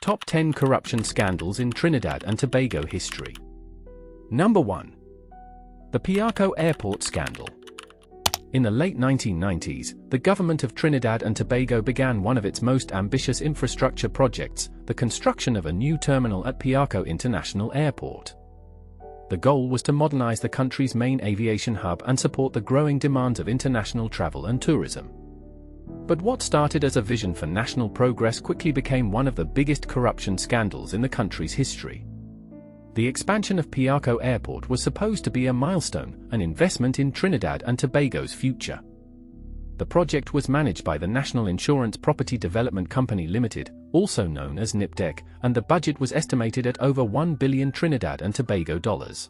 Top 10 Corruption Scandals in Trinidad and Tobago History. Number 1. The Patako Airport Scandal. In the late 1990s, the government of Trinidad and Tobago began one of its most ambitious infrastructure projects, the construction of a new terminal at Patako International Airport. The goal was to modernize the country's main aviation hub and support the growing demands of international travel and tourism. But what started as a vision for national progress quickly became one of the biggest corruption scandals in the country's history. The expansion of Patako Airport was supposed to be a milestone, an investment in Trinidad and Tobago's future. The project was managed by the National Insurance Property Development Company Limited, also known as NIPDEC, and the budget was estimated at over 1 billion Trinidad and Tobago dollars.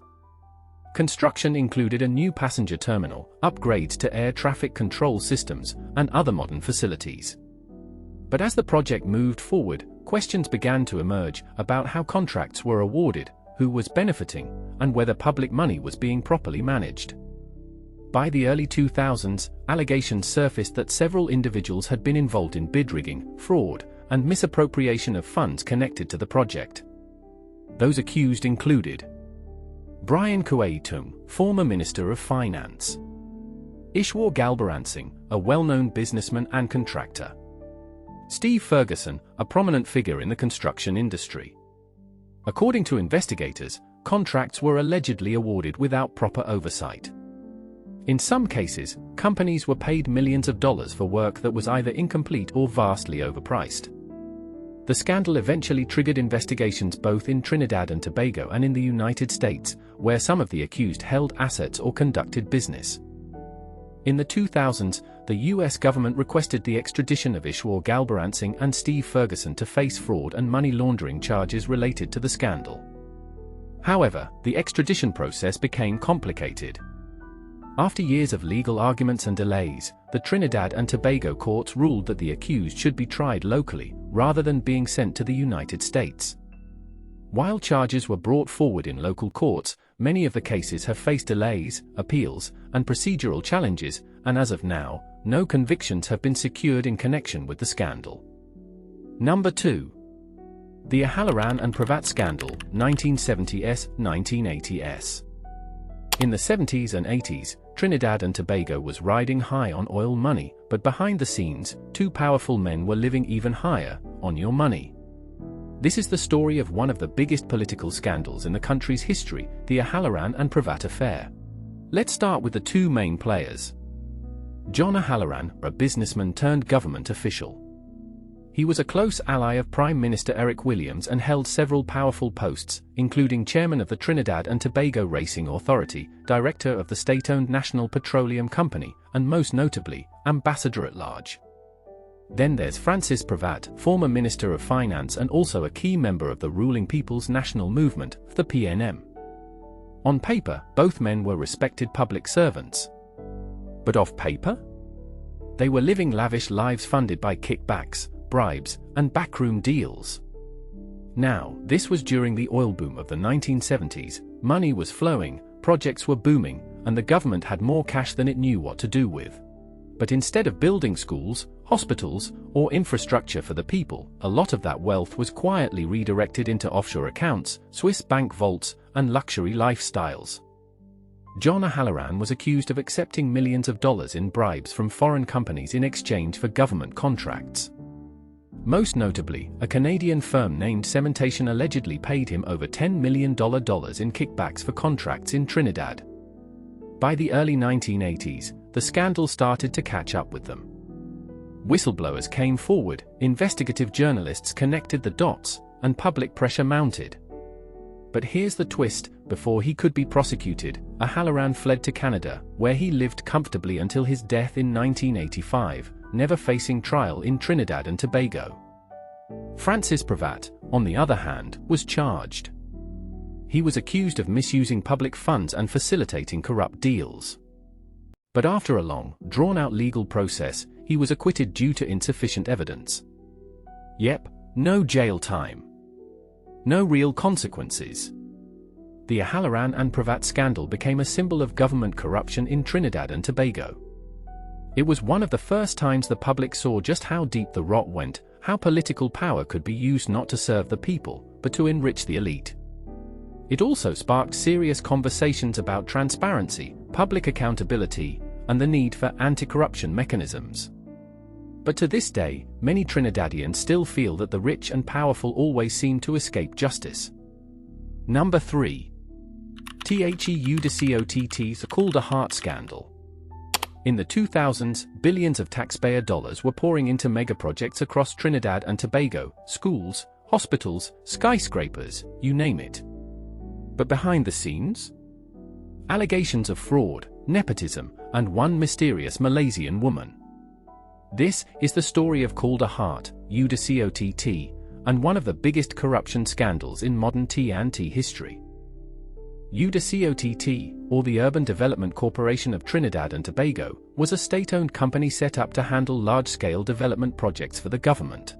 Construction included a new passenger terminal, upgrades to air traffic control systems, and other modern facilities. But as the project moved forward, questions began to emerge about how contracts were awarded, who was benefiting, and whether public money was being properly managed. By the early 2000s, allegations surfaced that several individuals had been involved in bid rigging, fraud, and misappropriation of funds connected to the project. Those accused included Brian Kueitung, former Minister of Finance; Ishwar Galbaransing, a well-known businessman and contractor; Steve Ferguson, a prominent figure in the construction industry. According to investigators, contracts were allegedly awarded without proper oversight. In some cases, companies were paid millions of dollars for work that was either incomplete or vastly overpriced. The scandal eventually triggered investigations both in Trinidad and Tobago and in the United States, where some of the accused held assets or conducted business. In the 2000s, the US government requested the extradition of Ishwar Galbaransing and Steve Ferguson to face fraud and money laundering charges related to the scandal. However, the extradition process became complicated. After years of legal arguments and delays, the Trinidad and Tobago courts ruled that the accused should be tried locally, rather than being sent to the United States. While charges were brought forward in local courts, many of the cases have faced delays, appeals, and procedural challenges, and as of now, no convictions have been secured in connection with the scandal. Number 2. The Aalaran and Pvat Scandal, 1970s-1980s. In the 70s and 80s, Trinidad and Tobago was riding high on oil money, but behind the scenes, two powerful men were living even higher, on your money. This is the story of one of the biggest political scandals in the country's history, the Aalaran and Pvat affair. Let's start with the two main players. John Aalaran, a businessman turned government official. He was a close ally of Prime Minister Eric Williams and held several powerful posts, including chairman of the Trinidad and Tobago Racing Authority, director of the state-owned National Petroleum Company, and most notably, ambassador at large. Then there's Francis Pvat, former Minister of Finance and also a key member of the ruling People's National Movement, the PNM. On paper, both men were respected public servants. But off paper? They were living lavish lives funded by kickbacks, bribes, and backroom deals. Now, this was during the oil boom of the 1970s, money was flowing, projects were booming, and the government had more cash than it knew what to do with. But instead of building schools, hospitals, or infrastructure for the people, a lot of that wealth was quietly redirected into offshore accounts, Swiss bank vaults, and luxury lifestyles. John Aalaran was accused of accepting millions of dollars in bribes from foreign companies in exchange for government contracts. Most notably, a Canadian firm named Cementation allegedly paid him over $10 million in kickbacks for contracts in Trinidad. By the early 1980s, the scandal started to catch up with them. Whistleblowers came forward, investigative journalists connected the dots, and public pressure mounted. But here's the twist: before he could be prosecuted, Aalaran fled to Canada, where he lived comfortably until his death in 1985, never facing trial in Trinidad and Tobago. Francis Pvat, on the other hand, was charged. He was accused of misusing public funds and facilitating corrupt deals. But after a long, drawn-out legal process, he was acquitted due to insufficient evidence. Yep, no jail time. No real consequences. The Aalaran and Pvat scandal became a symbol of government corruption in Trinidad and Tobago. It was one of the first times the public saw just how deep the rot went, how political power could be used not to serve the people, but to enrich the elite. It also sparked serious conversations about transparency, public accountability, and the need for anti-corruption mechanisms. But to this day, many Trinidadians still feel that the rich and powerful always seem to escape justice. Number 3. TnTHistory's Calder Heart Scandal. In the 2000s, billions of taxpayer dollars were pouring into megaprojects across Trinidad and Tobago, schools, hospitals, skyscrapers, you name it. But behind the scenes? Allegations of fraud, nepotism, and one mysterious Malaysian woman. This is the story of Calder Heart, UDICOT, and one of the biggest corruption scandals in modern TnT history. UDICOT, or the Urban Development Corporation of Trinidad and Tobago, was a state-owned company set up to handle large-scale development projects for the government.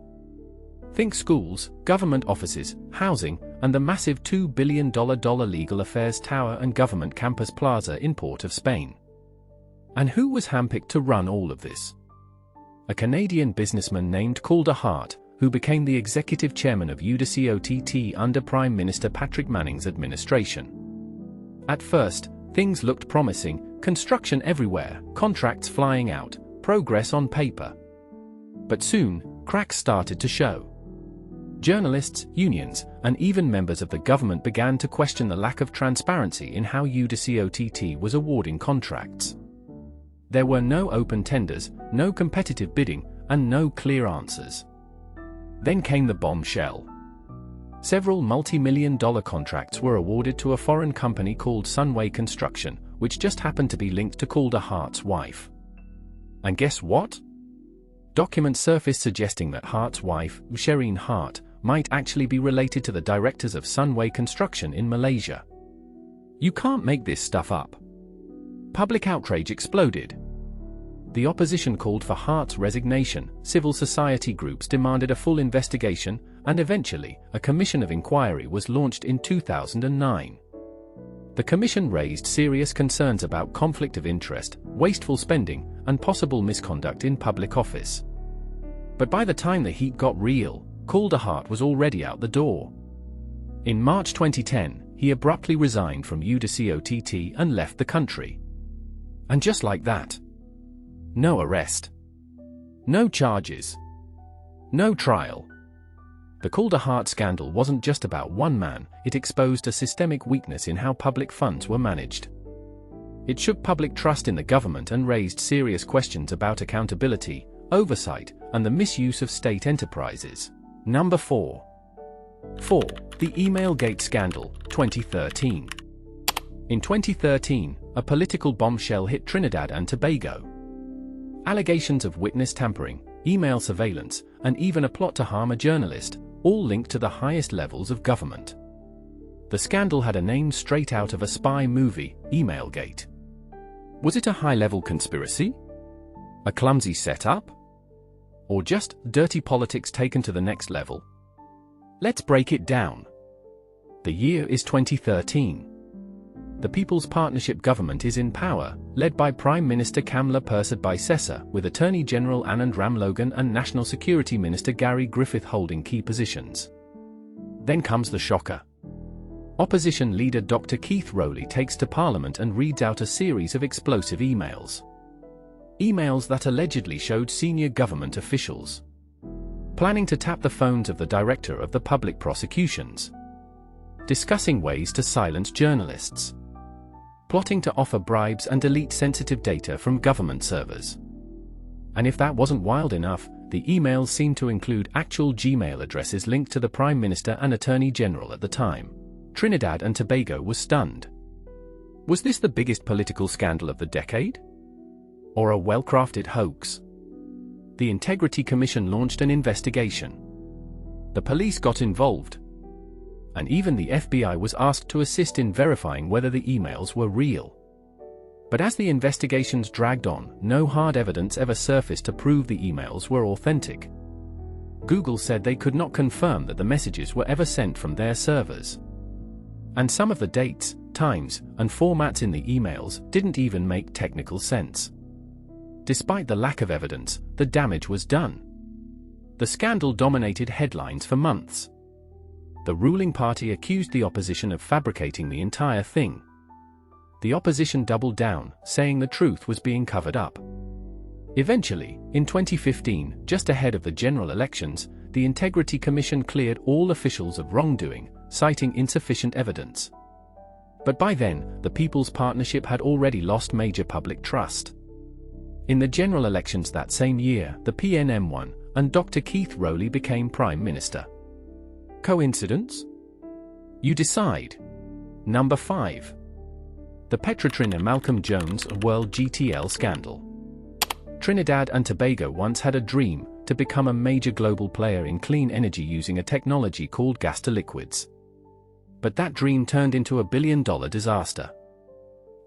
Think schools, government offices, housing, and the massive $2 billion Legal Affairs Tower and Government Campus Plaza in Port of Spain. And who was handpicked to run all of this? A Canadian businessman named Calder Heart, who became the executive chairman of UDICOT under Prime Minister Patrick Manning's administration. At first, things looked promising, construction everywhere, contracts flying out, progress on paper. But soon, cracks started to show. Journalists, unions, and even members of the government began to question the lack of transparency in how UDICOT was awarding contracts. There were no open tenders, no competitive bidding, and no clear answers. Then came the bombshell. Several multi-million-dollar contracts were awarded to a foreign company called Sunway Construction, which just happened to be linked to Calder Heart's wife. And guess what? Documents surfaced suggesting that Hart's wife, Shereen Hart, might actually be related to the directors of Sunway Construction in Malaysia. You can't make this stuff up. Public outrage exploded. The opposition called for Hart's resignation, civil society groups demanded a full investigation, and eventually, a commission of inquiry was launched in 2009. The commission raised serious concerns about conflict of interest, wasteful spending, and possible misconduct in public office. But by the time the heat got real, Calder Heart was already out the door. In March 2010, he abruptly resigned from UDICOT and left the country. And just like that, no arrest, no charges, no trial. The Calder Heart scandal wasn't just about one man, it exposed a systemic weakness in how public funds were managed. It shook public trust in the government and raised serious questions about accountability, oversight, and the misuse of state enterprises. Number 4. The Emailgate Scandal, 2013. In 2013, a political bombshell hit Trinidad and Tobago. Allegations of witness tampering, email surveillance, and even a plot to harm a journalist, all linked to the highest levels of government. The scandal had a name straight out of a spy movie, Emailgate. Was it a high-level conspiracy? A clumsy setup? Or just dirty politics taken to the next level? Let's break it down. The year is 2013. The People's Partnership government is in power, led by Prime Minister Kamla Persad-Bisesa, with Attorney General Anand Ramlogan and National Security Minister Gary Griffith holding key positions. Then comes the shocker. Opposition leader Dr. Keith Rowley takes to Parliament and reads out a series of explosive emails. Emails that allegedly showed senior government officials planning to tap the phones of the Director of the Public Prosecutions, discussing ways to silence journalists, plotting to offer bribes and delete sensitive data from government servers. And if that wasn't wild enough, the emails seemed to include actual Gmail addresses linked to the Prime Minister and Attorney General at the time. Trinidad and Tobago was stunned. Was this the biggest political scandal of the decade? Or a well-crafted hoax? The Integrity Commission launched an investigation. The police got involved. And even the FBI was asked to assist in verifying whether the emails were real. But as the investigations dragged on, no hard evidence ever surfaced to prove the emails were authentic. Google said they could not confirm that the messages were ever sent from their servers. And some of the dates, times, and formats in the emails didn't even make technical sense. Despite the lack of evidence, the damage was done. The scandal dominated headlines for months. The ruling party accused the opposition of fabricating the entire thing. The opposition doubled down, saying the truth was being covered up. Eventually, in 2015, just ahead of the general elections, the Integrity Commission cleared all officials of wrongdoing, citing insufficient evidence. But by then, the People's Partnership had already lost major public trust. In the general elections that same year, the PNM won, and Dr. Keith Rowley became Prime Minister. Coincidence? You decide. Number 5. The Petrotrin and Malcolm Jones World GTL Scandal. Trinidad and Tobago once had a dream to become a major global player in clean energy using a technology called gas to liquids. But that dream turned into a billion-dollar disaster.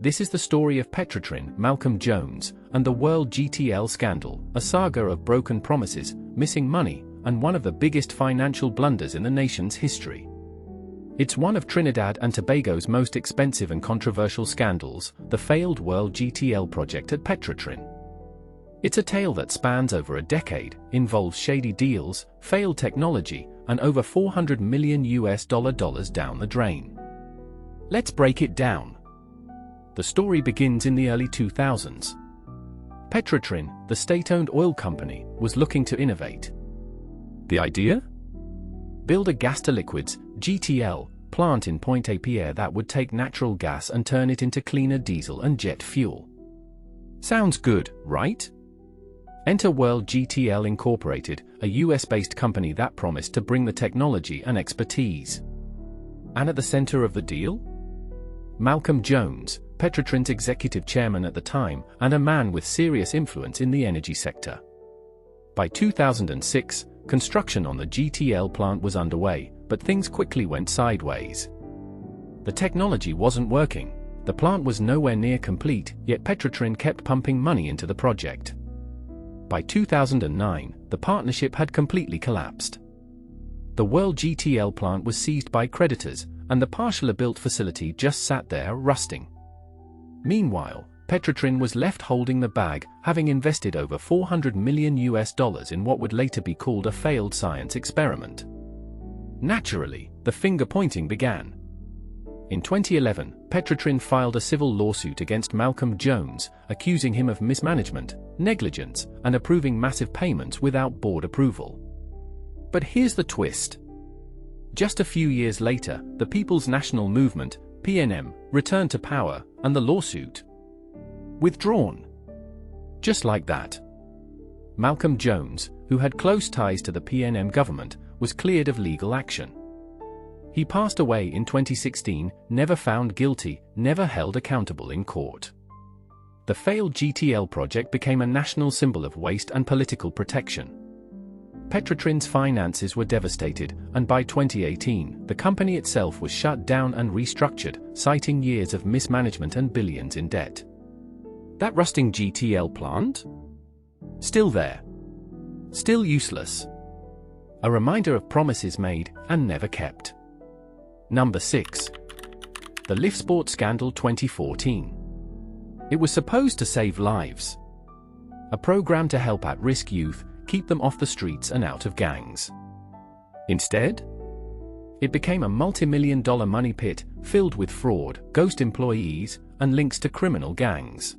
This is the story of Petrotrin, Malcolm Jones, and the World GTL Scandal, a saga of broken promises, missing money, and one of the biggest financial blunders in the nation's history. It's one of Trinidad and Tobago's most expensive and controversial scandals, the failed World GTL project at Petrotrin. It's a tale that spans over a decade, involves shady deals, failed technology, and over $400 million down the drain. Let's break it down. The story begins in the early 2000s. Petrotrin, the state-owned oil company, was looking to innovate. The idea? Build a gas-to-liquids, GTL, plant in Pvat that would take natural gas and turn it into cleaner diesel and jet fuel. Sounds good, right? Enter World GTL Incorporated, a US-based company that promised to bring the technology and expertise. And at the center of the deal? Malcolm Jones, Petrotrin's executive chairman at the time, and a man with serious influence in the energy sector. By 2006, construction on the GTL plant was underway, but things quickly went sideways. The technology wasn't working, the plant was nowhere near complete, yet Petrotrin kept pumping money into the project. By 2009, the partnership had completely collapsed. The World GTL plant was seized by creditors, and the partially built facility just sat there rusting. Meanwhile, Petrotrin was left holding the bag, having invested over $400 million in what would later be called a failed science experiment. Naturally, the finger-pointing began. In 2011, Petrotrin filed a civil lawsuit against Malcolm Jones, accusing him of mismanagement, negligence, and approving massive payments without board approval. But here's the twist. Just a few years later, the People's National Movement, PNM, returned to power, and the lawsuit withdrawn. Just like that. Malcolm Jones, who had close ties to the PNM government, was cleared of legal action. He passed away in 2016, never found guilty, never held accountable in court. The failed GTL project became a national symbol of waste and political protection. Petrotrin's finances were devastated, and by 2018, the company itself was shut down and restructured, citing years of mismanagement and billions in debt. That rusting GTL plant? Still there. Still useless. A reminder of promises made and never kept. Number 6. The LiftSport Scandal 2014. It was supposed to save lives. A program to help at-risk youth, keep them off the streets and out of gangs. Instead, it became a multi-million-dollar money pit, filled with fraud, ghost employees, and links to criminal gangs.